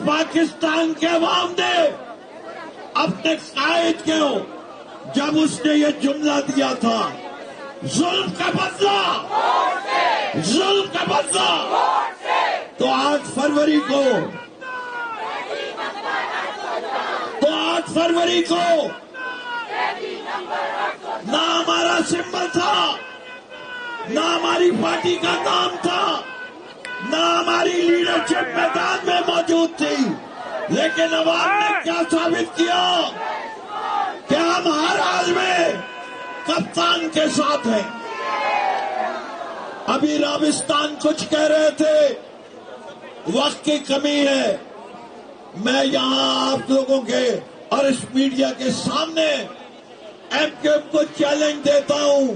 پاکستان کے عوام نے اپنے قائد کو جب اس نے یہ جملہ دیا تھا، ظلم کا بدلہ، ظلم کا بدلہ، تو 8 فروری کو نہ ہمارا سمبل تھا، نہ ہماری پارٹی کا نام تھا، نہ ہماری لیڈرشپ میدان میں موجود تھی، لیکن عوام نے کیا ثابت کیا کہ ہم ہر حال میں کپتان کے ساتھ ہیں۔ ابھی رابستان کچھ کہہ رہے تھے، وقت کی کمی ہے، میں یہاں آپ لوگوں کے اور اس میڈیا کے سامنے ایم کیو ایم کو چیلنج دیتا ہوں۔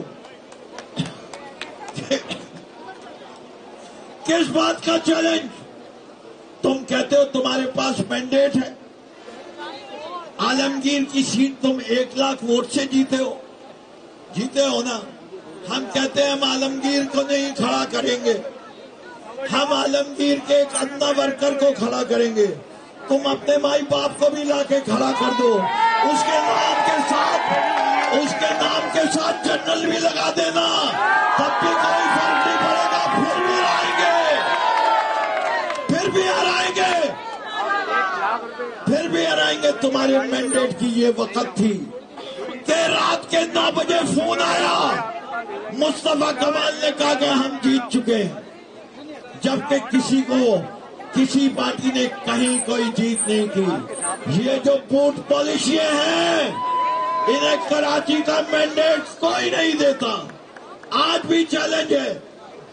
کس بات کا چیلنج؟ تم کہتے ہو تمہارے پاس مینڈیٹ ہے، عالمگیر کی سیٹ تم 1 لاکھ ووٹ سے جیتے ہو نا۔ ہم کہتے ہیں ہم عالمگیر کو نہیں کھڑا کریں گے، ہم عالمگیر کے ایک ادنا ورکر کو کھڑا کریں گے۔ تم اپنے مائی باپ کو بھی لا کے کھڑا کر دو، اس کے نام کے ساتھ جنرل بھی لگا دینا، تب بھی کوئی فرق نہیں پڑے گا، پھر بھی ہرائیں گے۔ تمہارے مینڈیٹ کی یہ وقت تھی کہ رات کے 9 بجے فون آیا، مصطفیٰ کمال نے کہا کہ ہم جیت چکے ہیں، جبکہ کسی پارٹی نے کہیں کوئی جیت نہیں کی۔ یہ جو بوٹ پالیسیاں ہیں، انہیں کراچی کا مینڈیٹ کوئی نہیں دیتا۔ آج بھی چیلنج ہے،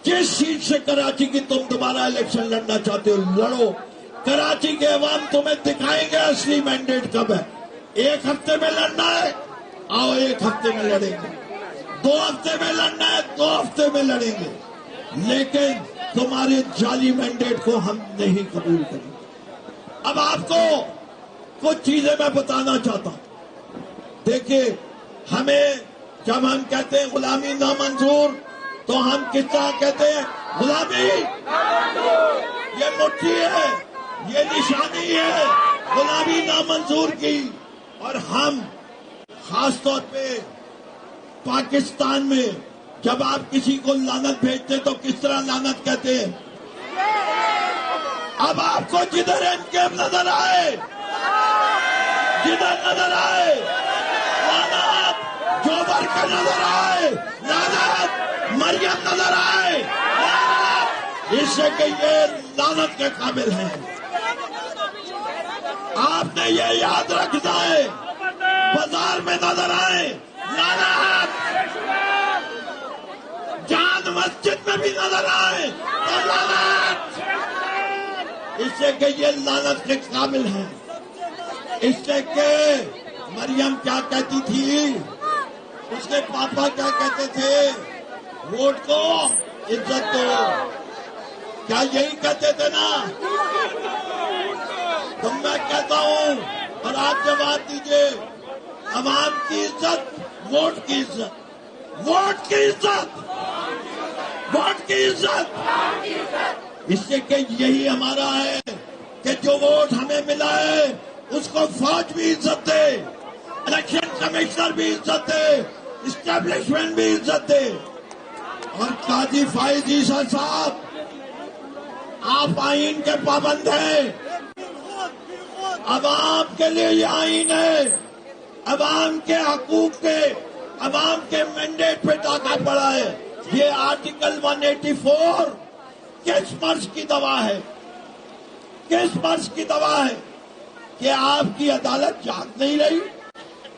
جس سیٹ سے کراچی کی تم دوبارہ الیکشن لڑنا چاہتے ہو لڑو، کراچی کے عوام تمہیں دکھائیں گے اصلی مینڈیٹ کب ہے۔ 1 ہفتے میں لڑنا ہے، آؤ 1 ہفتے میں لڑیں گے، 2 ہفتے میں لڑنا ہے، 2 ہفتے میں لڑیں گے، لیکن تمہارے جعلی مینڈیٹ کو ہم نہیں قبول کریں گے۔ اب آپ کو کچھ چیزیں میں بتانا چاہتا ہوں۔ دیکھیے، ہمیں جب ہم کہتے ہیں غلامی نامنظور تو ہم کس طرح کہتے ہیں؟ غلامی یہ مٹھی ہے، یہ نشانی ہے غلامی نامنظور کی۔ اور ہم خاص طور پہ پاکستان میں جب آپ کسی کو لعنت بھیجتے تو کس طرح لعنت کہتے ہیں؟ اب آپ کو جدھر ایم کیو ایم نظر آئے، لعنت، جوبر کا نظر آئے لعنت، مریم نظر آئے لعنت، اس سے کہ یہ لعنت کے قابل ہیں۔ آپ نے یہ یاد رکھنا ہے، بازار میں نظر آئے لعنت، جان مسجد میں بھی نظر آئے تو لعنت، اس سے کہ یہ لعنت کے قابل ہیں۔ اس سے کہ مریم کیا کہتی تھی، اس کے پاپا کیا کہتے تھے؟ ووٹ کو عزت دو، کیا یہی کہتے تھے نا؟ تو میں کہتا ہوں اور آپ جواب دیجئے، عوام کی عزت، ووٹ کی عزت، ووٹ کی عزت، ووٹ کی عزت، اس سے کہ یہی ہمارا ہے کہ جو ووٹ ہمیں ملا ہے اس کو فوج بھی عزت دے، الیکشن کمشنر بھی عزت دے، اسٹیبلشمنٹ بھی عزت دے۔ اور قاضی فائز عیسیٰ صاحب، آپ آئین کے پابند ہیں، عوام کے لیے یہ آئین ہے، عوام کے حقوق کے، عوام کے مینڈیٹ پہ ڈاکہ پڑا ہے۔ یہ آرٹیکل 184 کس مرض کی دوا ہے؟ کس مرض کی دوا ہے؟ کہ آپ کی عدالت جاگ نہیں رہی؟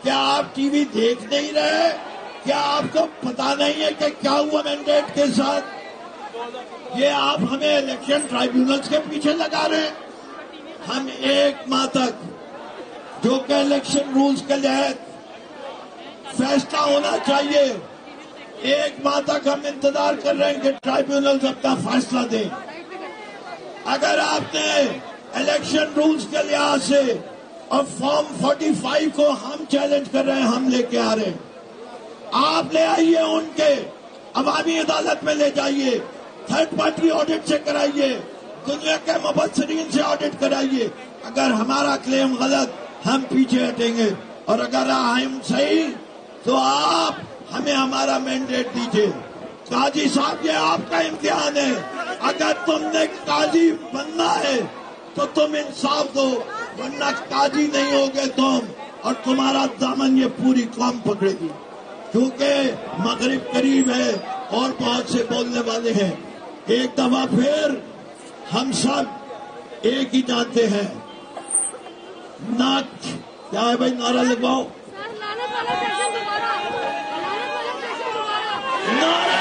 کیا آپ ٹی وی دیکھ نہیں رہے؟ کیا آپ کو پتا نہیں ہے کہ کیا ہوا مینڈیٹ کے ساتھ؟ یہ آپ ہمیں الیکشن ٹرائیبیونلز کے پیچھے لگا رہے ہیں۔ ہم 1 ماہ تک جو کہ الیکشن رولز کے تحت فیصلہ ہونا چاہیے، 1 ماہ تک ہم انتظار کر رہے ہیں کہ ٹرائیبیونلز اپنا فیصلہ دیں۔ اگر آپ نے الیکشن رولز کے لحاظ سے اور فارم 45 کو ہم چیلنج کر رہے ہیں، ہم لے کے آ رہے ہیں، آپ لے آئیے، ان کے عوامی عدالت میں لے جائیے، تھرڈ پارٹی آڈٹ سے کرائیے، دنیا کے مبصرین سے آڈٹ کرائیے. اگر ہمارا کلیم غلط ہم پیچھے ہٹیں گے، اور اگر ہم صحیح تو آپ ہمیں ہمارا مینڈیٹ دیجیے. قاضی صاحب یہ آپ کا امتحان ہے. اگر تم نے قاضی بننا ہے تو تم انصاف دو، ورنہ قاضی نہیں ہوگے تم، اور تمہارا دامن یہ پوری قوم پکڑے گی. کیونکہ مغرب قریب ہے اور بہت سے بولنے والے ہیں. ایک دفعہ پھر ہم سب ایک ہی جانتے ہیں. کیا ہے بھائی، نعرہ لگواؤ. نعرہ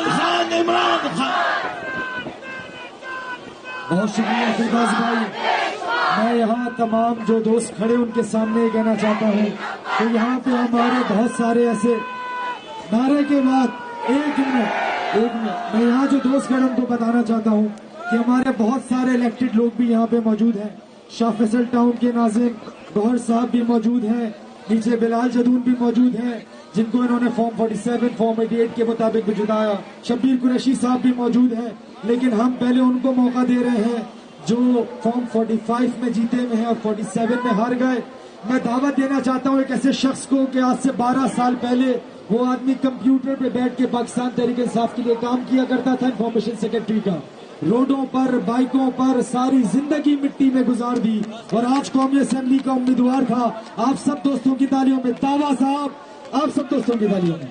عمران، عمران خان. بہت شکریہ فردوس بھائی. میں یہاں تمام جو دوست کھڑے ان کے سامنے یہ کہنا چاہتا ہوں کہ یہاں پہ ہمارے بہت سارے ایسے نعرے کے بعد ایک منٹ میں یہاں جو دوست کھڑے ان کو بتانا چاہتا ہوں کہ ہمارے بہت سارے الیکٹڈ لوگ بھی یہاں پہ موجود ہیں. شاہ فیصل ٹاؤن کے ناظم گوہر صاحب بھی موجود ہیں، نیچے بلال جدون بھی موجود ہیں جن کو انہوں نے فارم 47 فارم 88 کے مطابق بھی جتایا. شبیر قریشی صاحب بھی موجود ہیں، لیکن ہم پہلے ان کو موقع دے رہے ہیں جو فارم 45 میں جیتے ہوئے ہیں اور 47 میں ہار گئے. میں دعوت دینا چاہتا ہوں ایک ایسے شخص کو کہ آج سے 12 سال پہلے وہ آدمی کمپیوٹر پہ بیٹھ کے پاکستان تحریک انصاف کے لیے کام کیا کرتا تھا انفارمیشن سیکرٹری کا. روڈوں پر بائکوں پر ساری زندگی مٹی میں گزار دی اور آج قومی اسمبلی کا امیدوار تھا. آپ سب دوستوں کی تالیوں میں. تاوا صاحب، آپ سب دوستوں کی تالیوں میں.